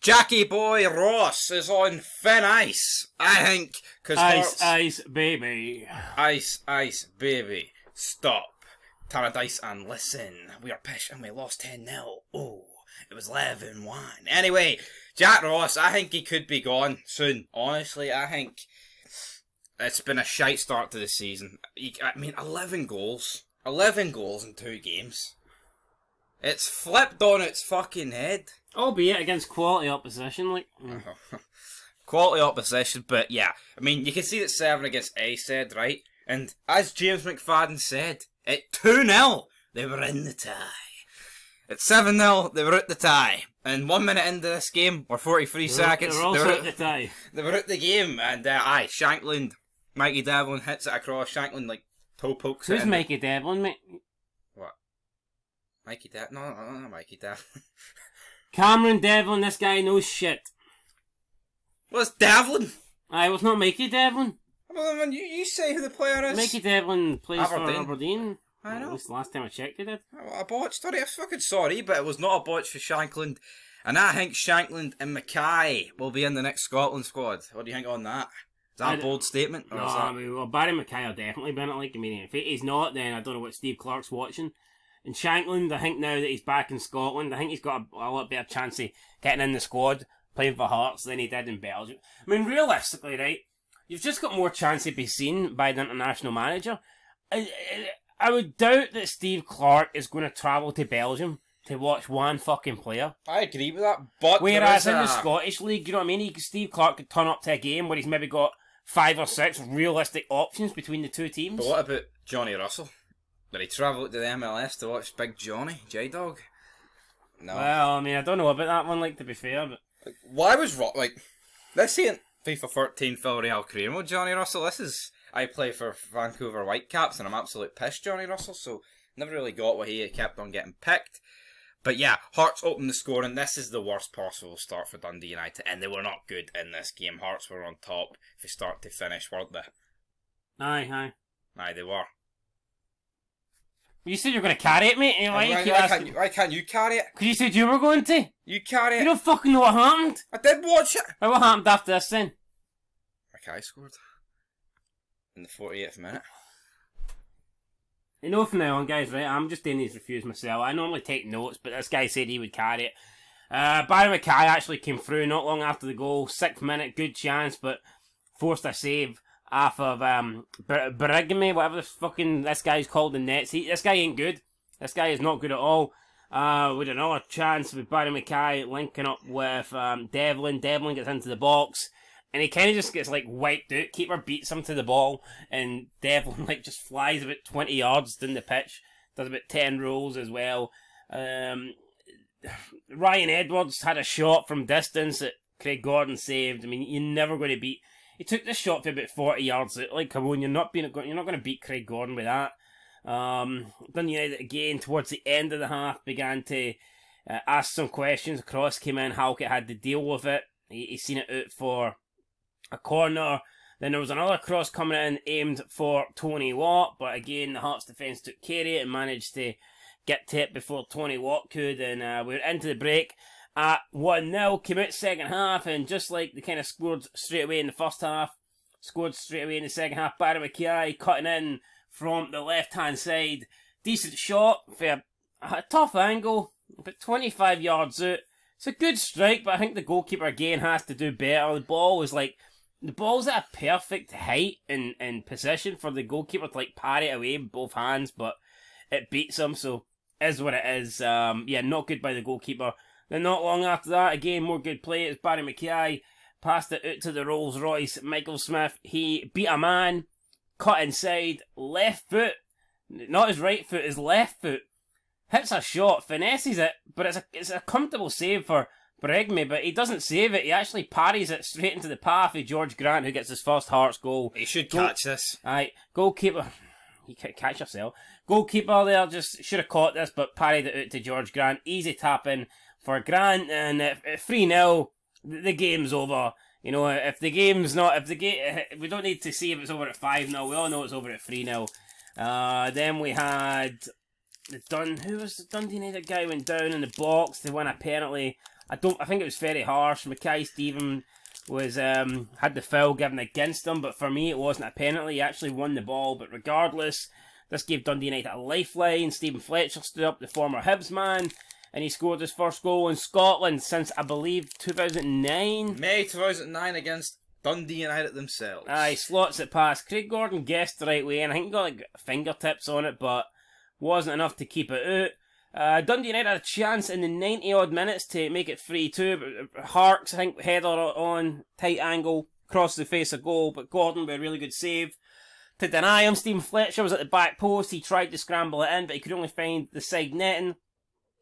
Jackie Boy Ross is on thin ice, I think, because Ice, baby. Ice, baby. Stop. Paradise and listen. We are pissed and we lost 10-0. Oh, it was 11-1. Anyway, Jack Ross, I think he could be gone soon. Honestly, I think it's been a shite start to the season. I mean, 11 goals. 11 goals in 2 games. It's flipped on its fucking head. Albeit against quality opposition, like. Quality opposition, but yeah. I mean, you can see that 7 against said, right? And as James McFadden said, at 2-0, they were in the tie. At 7-0, they were at the tie. And 1 minute into this game, or 43 seconds, they were at the tie. They were at the game, and Shankland, Mikey Devlin hits it across. Shankland, like, toe pokes it. Who's Mikey Devlin, mate? What? Mikey Devlin? No, not Mikey Devlin. Cameron Devlin, this guy knows shit. What's Devlin? Aye, well, it's not Mikey Devlin. Well, you say who the player is. Mikey Devlin plays for Aberdeen. I know. At least the last time I checked he did. A botch, sorry, I'm fucking sorry, but it was not a botch for Shankland. And I think Shankland and Mackay will be in the next Scotland squad. What do you think on that? Is that a bold statement? Or no, is that... I mean, well, Barry Mackay will definitely be in it. Like, I mean, if he's not, then I don't know what Steve Clark's watching. And Shankland, I think now that he's back in Scotland, I think he's got a lot better chance of getting in the squad, playing for Hearts, than he did in Belgium. I mean, realistically, right, you've just got more chance of being seen by the international manager. I would doubt that Steve Clark is going to travel to Belgium to watch one fucking player. I agree with that, but whereas in the Scottish League, you know what I mean? Steve Clark could turn up to a game where he's maybe got 5 or 6 realistic options between the 2 teams. But what about Johnny Russell? Did he travel to the MLS to watch Big Johnny, J-Dog? No. Well, I mean, I don't know about that one, like, to be fair, but... Like, why was... Like, this ain't FIFA 13 Phil Real career mode, Johnny Russell. This is... I play for Vancouver Whitecaps, and I'm absolutely pissed, Johnny Russell, so never really got what he kept on getting picked. But yeah, Hearts opened the score, and this is the worst possible start for Dundee United, and they were not good in this game. Hearts were on top from start to finish, weren't they? Aye. Aye, they were. You said you were going to carry it, mate. Why can't you carry it? Because you said you were going to. You carry it. You don't fucking know what happened. I did watch it. What happened after this then? Mackay scored. In the 48th minute. You know from now on, guys, right? I'm just doing these reviews myself. I normally take notes, but this guy said he would carry it. Barry Mackay actually came through not long after the goal. 6th minute, good chance, but forced a save off of Berigame, whatever this guy's called in nets. This guy ain't good. This guy is not good at all. With another chance with Barry Mackay linking up with Devlin. Devlin gets into the box. And he kind of just gets, like, wiped out. Keeper beats him to the ball. And Devlin, like, just flies about 20 yards down the pitch. Does about 10 rolls as well. Ryan Edwards had a shot from distance that Craig Gordon saved. I mean, you're never going to beat... He took the shot to about 40 yards out. Like, come on, you're not going to beat Craig Gordon with that. Dundee United, again, towards the end of the half, began to ask some questions. A cross came in. Halkett had to deal with it. He seen it out for a corner. Then there was another cross coming in aimed for Tony Watt, but again the Hearts defence took care of it and managed to get to it before Tony Watt could, and we were into the break at 1-0, came out second half, and just like they kind of scored straight away in the first half, scored straight away in the second half. Barry Mackay cutting in from the left hand side, decent shot for a tough angle, about 25 yards out. It's a good strike, but I think the goalkeeper again has to do better. The ball's at a perfect height and position for the goalkeeper to like parry it away with both hands, but it beats him, so is what it is. Yeah, not good by the goalkeeper. Then not long after that, again, more good play. It's Barry Mackay, passed it out to the Rolls Royce. Michael Smith, he beat a man, cut inside, left foot, not his right foot, his left foot, hits a shot, finesses it, but it's a comfortable save for Berigame, but he doesn't save it. He actually parries it straight into the path of George Grant, who gets his first Hearts goal. He should catch this. Aye, goalkeeper. You can't catch yourself. Goalkeeper there just should have caught this, but parried it out to George Grant. Easy tap in for Grant, and at 3-0, the game's over. You know, we don't need to see if it's over at 5-0. We all know it's over at 3-0. Then we had who was the Dundee United guy went down in the box to win a penalty I think it was very harsh. Mackay-Steven was had the foul given against him, but for me it wasn't a penalty. He actually won the ball, but regardless, this gave Dundee United a lifeline. Stephen Fletcher stood up, the former Hibs man, and he scored his first goal in Scotland since, I believe, 2009. May 2009 against Dundee United themselves. He slots it past. Craig Gordon guessed the right way, and I think he got like fingertips on it, but wasn't enough to keep it out. Dundee United had a chance in the 90-odd minutes to make it 3-2, but Harks, I think, header on, tight angle, across the face of goal, but Gordon with a really good save to deny him. Stephen Fletcher was at the back post, he tried to scramble it in, but he could only find the side netting.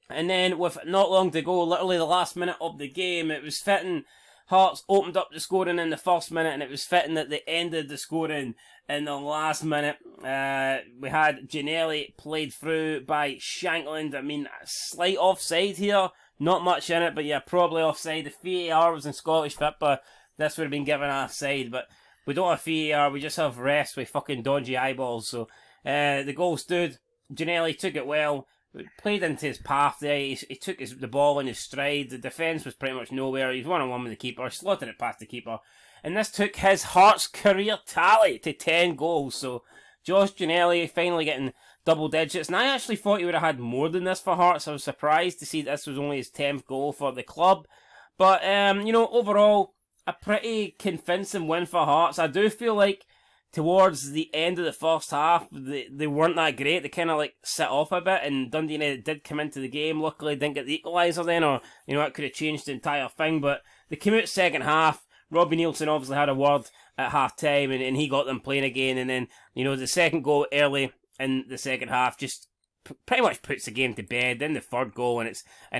And then, with not long to go, literally the last minute of the game, it was fitting. Hearts opened up the scoring in the first minute, and it was fitting that they ended the scoring in the last minute. We had Ginnelly played through by Shankland. I mean, slight offside here. Not much in it, but yeah, probably offside. The VAR was in Scottish football. This would have been given offside, but we don't have VAR. We just have refs with fucking dodgy eyeballs. So the goal stood. Ginnelly took it well. Played into his path there. He took the ball in his stride. The defence was pretty much nowhere. He was one-on-one with the keeper. Slotted it past the keeper. And this took his Hearts career tally to 10 goals. So Josh Ginnelly finally getting double digits. And I actually thought he would have had more than this for Hearts. I was surprised to see this was only his 10th goal for the club. But, you know, overall, a pretty convincing win for Hearts. I do feel like towards the end of the first half, they weren't that great. They kind of like set off a bit, and Dundee United did come into the game. Luckily, didn't get the equaliser then, or, you know, it could have changed the entire thing. But they came out second half. Robbie Nielsen obviously had a word at half time, and he got them playing again. And then, you know, the second goal early in the second half just pretty much puts the game to bed. Then the third goal, and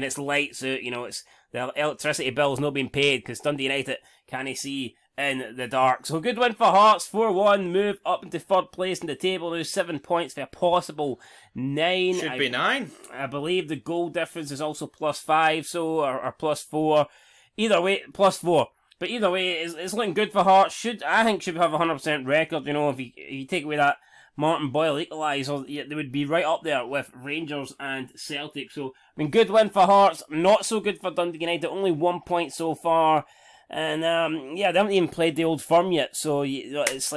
it's lights out. You know, it's the electricity bill's not being paid because Dundee United can't see in the dark. So good win for Hearts, 4-1, move up into third place in the table, now 7 points for a possible 9. Should be 9. I believe the goal difference is also +5, so, or +4. Either way, +4. But either way, it's looking good for Hearts. I think should have a 100% record, you know, if you take away that Martin Boyle equaliser, they would be right up there with Rangers and Celtic. So, I mean, good win for Hearts, not so good for Dundee United, only 1 point so far. And, yeah, they haven't even played the Old Firm yet, so it's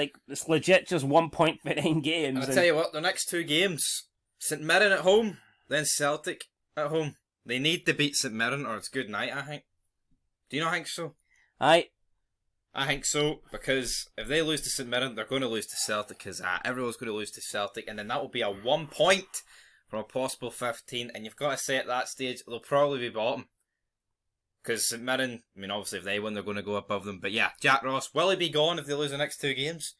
legit just 1 point for 9 games. I'll tell you what, the next 2 games, St Mirren at home, then Celtic at home. They need to beat St Mirren or it's good night, I think. Do you not think so? Aye. I think so, because if they lose to St Mirren, they're going to lose to Celtic, because everyone's going to lose to Celtic, and then that will be a 1 point from a possible 15, and you've got to say at that stage, they'll probably be bottom. Because St Mirren, I mean, obviously if they win, they're going to go above them. But yeah, Jack Ross, will he be gone if they lose the next 2 games?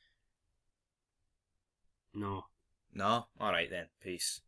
No. No? Alright then, peace.